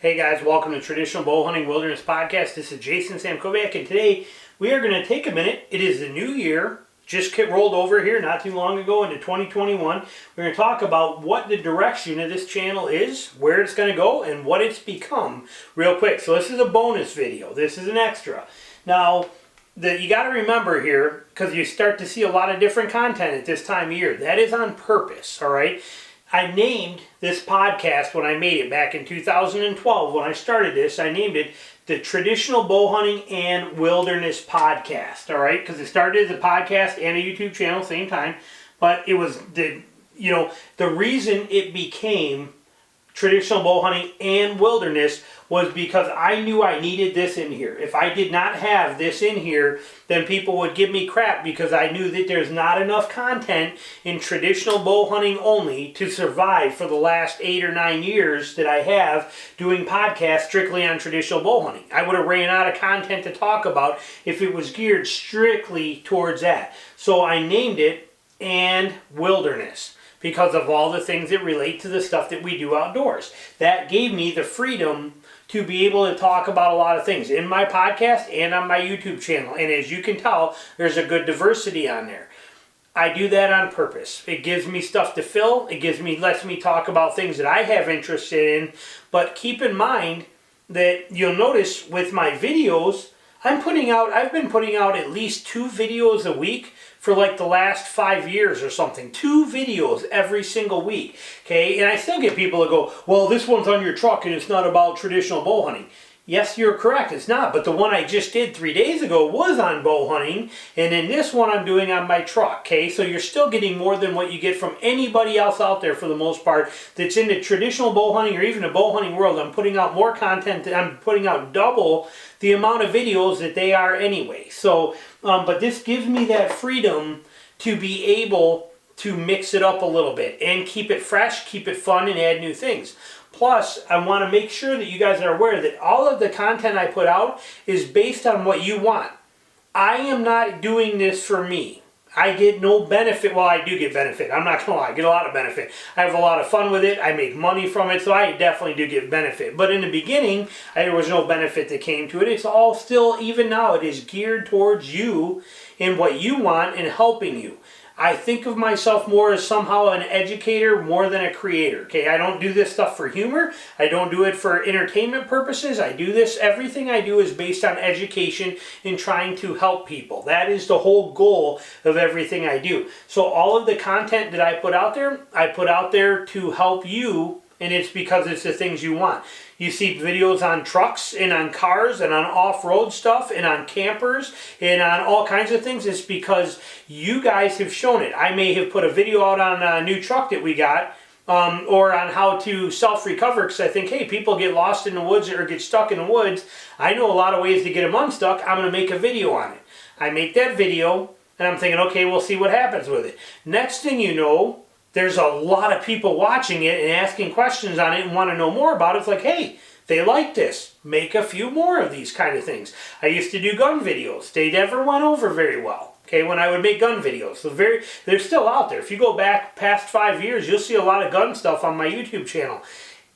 Hey guys, welcome to Traditional Bow Hunting Wilderness Podcast. This is Jason Samkovic, and today we are going to take a minute. It is the new year, just rolled over here not too long ago into 2021. We're going to talk about what the direction of this channel is, where it's going to go, and what it's become real quick. So this is a bonus video. This is an extra. Now, you got to remember here, because you start to see a lot of different content at this time of year. That is on purpose, all right? I named this podcast when I made it back in 2012. When I started this, I named it the Traditional Bow Hunting and Wilderness Podcast. All right, because it started as a podcast and a YouTube channel same time, but it was the reason it became Traditional Bow Hunting and Wilderness was because I knew I needed this in here. If I did not have this in here, then people would give me crap because I knew that there's not enough content in traditional bow hunting only to survive for the last 8 or 9 years that I have doing podcasts strictly on traditional bow hunting. I would have ran out of content to talk about if it was geared strictly towards that. So I named it and Wilderness, because of all the things that relate to the stuff that we do outdoors. That gave me the freedom to be able to talk about a lot of things in my podcast and on my YouTube channel. And as you can tell, there's a good diversity on there. I do that on purpose. It gives me stuff to fill. It lets me talk about things that I have interest in. But keep in mind that you'll notice with my videos, I've been putting out at least 2 videos a week for like the last 5 years or something. 2 videos every single week. Okay, and I still get people that go, well, this one's on your truck and it's not about traditional bow hunting. Yes, you're correct, it's not, but the one I just did 3 days ago was on bow hunting, and then this one I'm doing on my truck, okay? So you're still getting more than what you get from anybody else out there for the most part that's in the traditional bow hunting or even the bow hunting world. I'm putting out more content, I'm putting out double the amount of videos that they are anyway. So, but this gives me that freedom to be able to mix it up a little bit and keep it fresh, keep it fun, and add new things. Plus, I want to make sure that you guys are aware that all of the content I put out is based on what you want. I am not doing this for me. I get no benefit. Well, I do get benefit. I'm not going to lie. I get a lot of benefit. I have a lot of fun with it. I make money from it, so I definitely do get benefit. But in the beginning, there was no benefit that came to it. It's all still, even now, it is geared towards you and what you want and helping you. I think of myself more as somehow an educator more than a creator. Okay, I don't do this stuff for humor. I don't do it for entertainment purposes. I do this, everything I do is based on education and trying to help people. That is the whole goal of everything I do. So all of the content that I put out there to help you, and it's because it's the things you want. You see videos on trucks and on cars and on off-road stuff and on campers and on all kinds of things. It's because you guys have shown it. I may have put a video out on a new truck that we got or on how to self-recover, because I think, hey, people get lost in the woods or get stuck in the woods. I know a lot of ways to get them unstuck. I'm going to make a video on it. I make that video and I'm thinking, okay, we'll see what happens with it. Next thing you know, there's a lot of people watching it and asking questions on it and want to know more about it. It's like, hey, they like this. Make a few more of these kind of things. I used to do gun videos. They never went over very well, okay, when I would make gun videos. So they're still out there. If you go back past 5 years, you'll see a lot of gun stuff on my YouTube channel.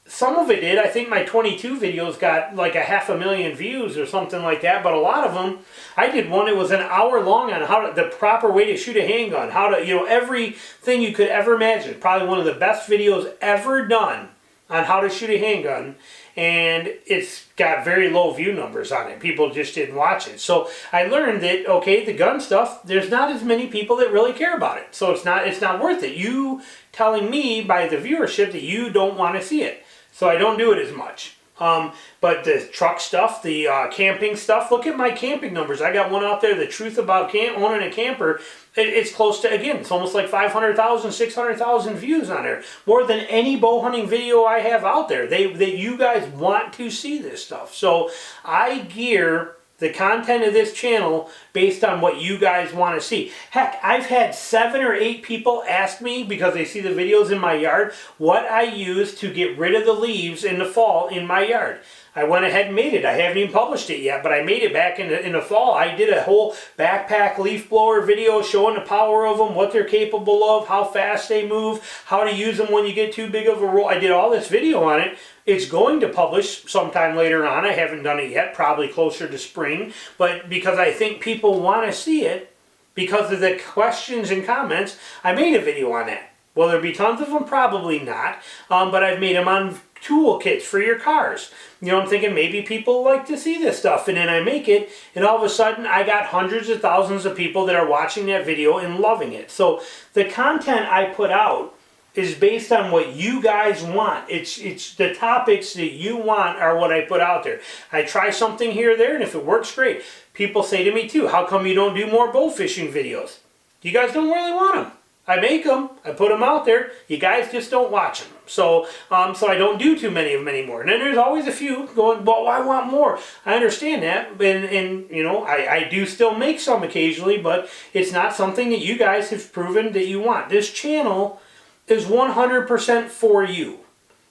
Some of it did. I think my 22 videos got like 500,000 views or something like that. But a lot of them, I did one. It was an hour long on the proper way to shoot a handgun. How to, everything you could ever imagine. Probably one of the best videos ever done on how to shoot a handgun. And it's got very low view numbers on it. People just didn't watch it. So I learned that, okay, the gun stuff, there's not as many people that really care about it. So it's not worth it. You telling me by the viewership that you don't want to see it. So I don't do it as much. But the truck stuff, the camping stuff, look at my camping numbers. I got one out there, The Truth About Owning a Camper. It's close to, again, it's almost like 500,000, 600,000 views on there. More than any bow hunting video I have out there. That you guys want to see this stuff. So I gear the content of this channel based on what you guys want to see. Heck, I've had 7 or 8 people ask me, because they see the videos in my yard, what I use to get rid of the leaves in the fall in my yard. I went ahead and made it. I haven't even published it yet, but I made it back in the fall. I did a whole backpack leaf blower video showing the power of them, what they're capable of, how fast they move, how to use them when you get too big of a roll. I did all this video on it. It's going to publish sometime later on. I haven't done it yet, probably closer to spring. But because I think people want to see it, because of the questions and comments, I made a video on that. Will there be tons of them? Probably not. But I've made them on toolkits for your cars. You know, I'm thinking maybe people like to see this stuff, and then I make it, and all of a sudden I got hundreds of thousands of people that are watching that video and loving it. So the content I put out is based on what you guys want. It's the topics that you want are what I put out there. I try something here or there, and if it works, great. People say to me too, how come you don't do more bow fishing videos? You guys don't really want them. I make them, I put them out there, you guys just don't watch them. So I don't do too many of them anymore. And then there's always a few going, well, I want more. I understand that, and you know, I do still make some occasionally, but it's not something that you guys have proven that you want. This channel is 100% for you.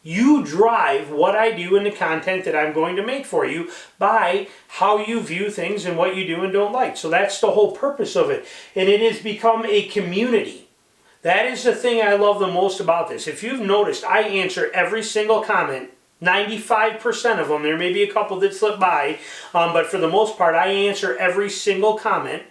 You drive what I do and the content that I'm going to make for you by how you view things and what you do and don't like. So that's the whole purpose of it. And it has become a community. That is the thing I love the most about this. If you've noticed, I answer every single comment, 95% of them. There may be a couple that slip by, but for the most part, I answer every single comment.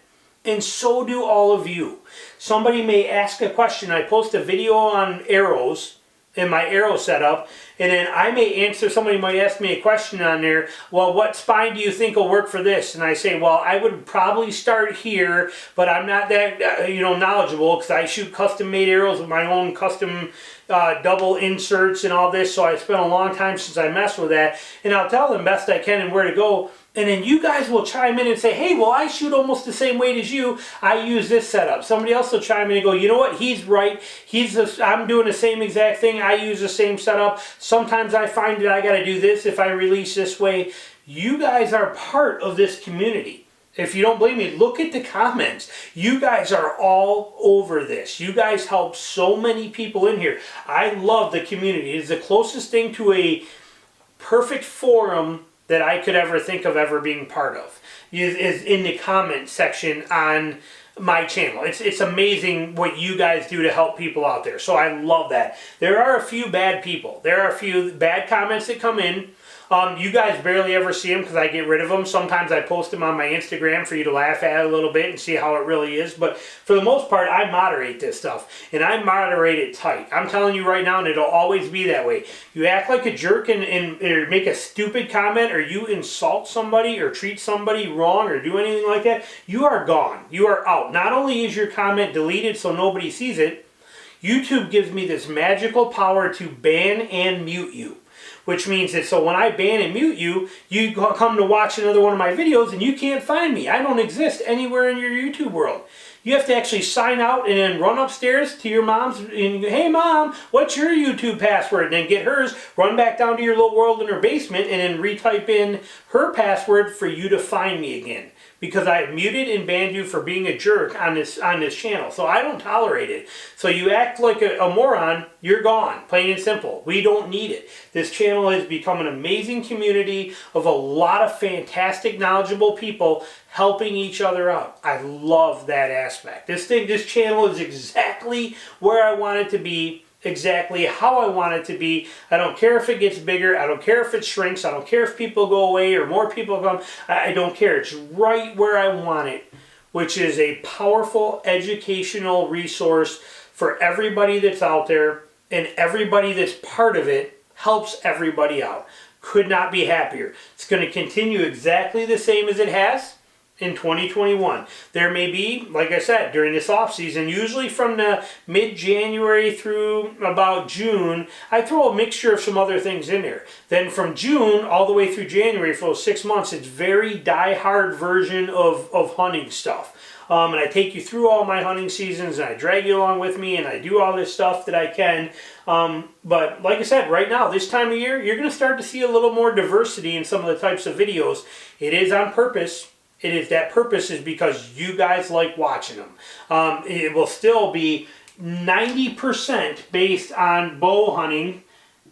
And so do all of you. Somebody may ask a question. I post a video on arrows in my arrow setup, and then I may answer, somebody might ask me a question on there, well, what spine do you think will work for this? And I say, well, I would probably start here, but I'm not that knowledgeable, because I shoot custom made arrows with my own custom double inserts and all this, so I spent a long time since I messed with that, and I'll tell them best I can and where to go. And then you guys will chime in and say, hey, well, I shoot almost the same weight as you. I use this setup. Somebody else will chime in and go, you know what? He's right. I'm doing the same exact thing. I use the same setup. Sometimes I find that I got to do this if I release this way. You guys are part of this community. If you don't believe me, look at the comments. You guys are all over this. You guys help so many people in here. I love the community. It is the closest thing to a perfect forum that I could ever think of ever being part of, is in the comment section on my channel. It's amazing what you guys do to help people out there. So I love that. There are a few bad people. There are a few bad comments that come in. You guys barely ever see them because I get rid of them. Sometimes I post them on my Instagram for you to laugh at a little bit and see how it really is. But for the most part, I moderate this stuff. And I moderate it tight. I'm telling you right now, and it'll always be that way. You act like a jerk and or make a stupid comment, or you insult somebody or treat somebody wrong or do anything like that, you are gone. You are out. Not only is your comment deleted so nobody sees it, YouTube gives me this magical power to ban and mute you. Which means that so when I ban and mute you, you come to watch another one of my videos and you can't find me. I don't exist anywhere in your YouTube world. You have to actually sign out and then run upstairs to your mom's and, hey mom, what's your YouTube password? And then get hers, run back down to your little world in her basement and then retype in her password for you to find me again. Because I have muted and banned you for being a jerk on this channel. So I don't tolerate it. So you act like a moron, you're gone. Plain and simple. We don't need it. This channel has become an amazing community of a lot of fantastic, knowledgeable people helping each other out. I love that aspect. This channel is exactly where I want it to be. Exactly how I want it to be. I don't care if it gets bigger. I don't care if it shrinks. I don't care if people go away or more people come. I don't care. It's right where I want it, which is a powerful educational resource for everybody that's out there, and everybody that's part of it helps everybody out. Could not be happier. It's going to continue exactly the same as it has in 2021. There may be, like I said, during this off season, usually from the mid-January through about June, I throw a mixture of some other things in there. Then from June all the way through January, for those 6 months, it's very die-hard version of hunting stuff. And I take you through all my hunting seasons, and I drag you along with me, and I do all this stuff that I can. But like I said, right now, this time of year, you're going to start to see a little more diversity in some of the types of videos. It is on purpose. That purpose is because you guys like watching them. It will still be 90% based on bow hunting.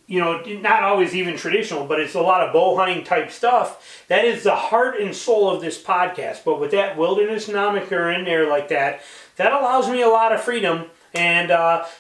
You know, not always even traditional, but it's a lot of bow hunting type stuff. That is the heart and soul of this podcast. But with that wilderness nomiker in there like that, that allows me a lot of freedom. And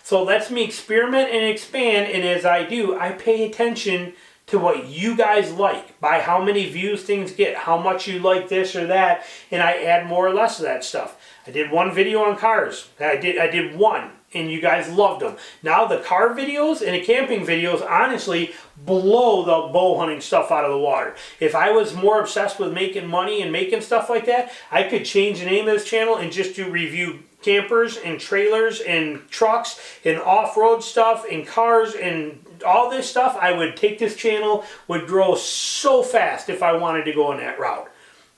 so lets me experiment and expand. And as I do, I pay attention to what you guys like, by how many views things get, how much you like this or that, and I add more or less of that stuff. I did one video on cars. I did one, and you guys loved them. Now the car videos and the camping videos honestly blow the bow hunting stuff out of the water. If I was more obsessed with making money and making stuff like that, I could change the name of this channel and just do review campers and trailers and trucks and off-road stuff and cars and all this stuff. I would take this channel, would grow so fast if I wanted to go in that route.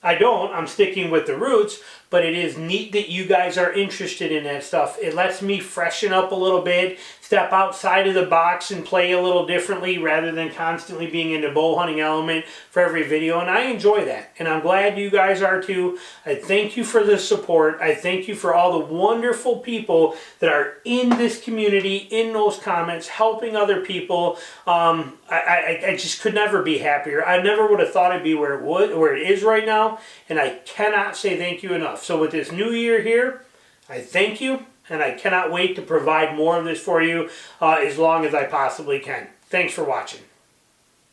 I don't. I'm sticking with the roots, but it is neat that you guys are interested in that stuff. It lets me freshen up a little bit, step outside of the box and play a little differently rather than constantly being in the bow hunting element for every video, and I enjoy that, and I'm glad you guys are too. I thank you for the support. I thank you for all the wonderful people that are in this community, in those comments, helping other people. I just could never be happier. I never would have thought I'd be where it is right now, and I cannot say thank you enough. So with this new year here, I thank you, and I cannot wait to provide more of this for you as long as I possibly can. Thanks for watching.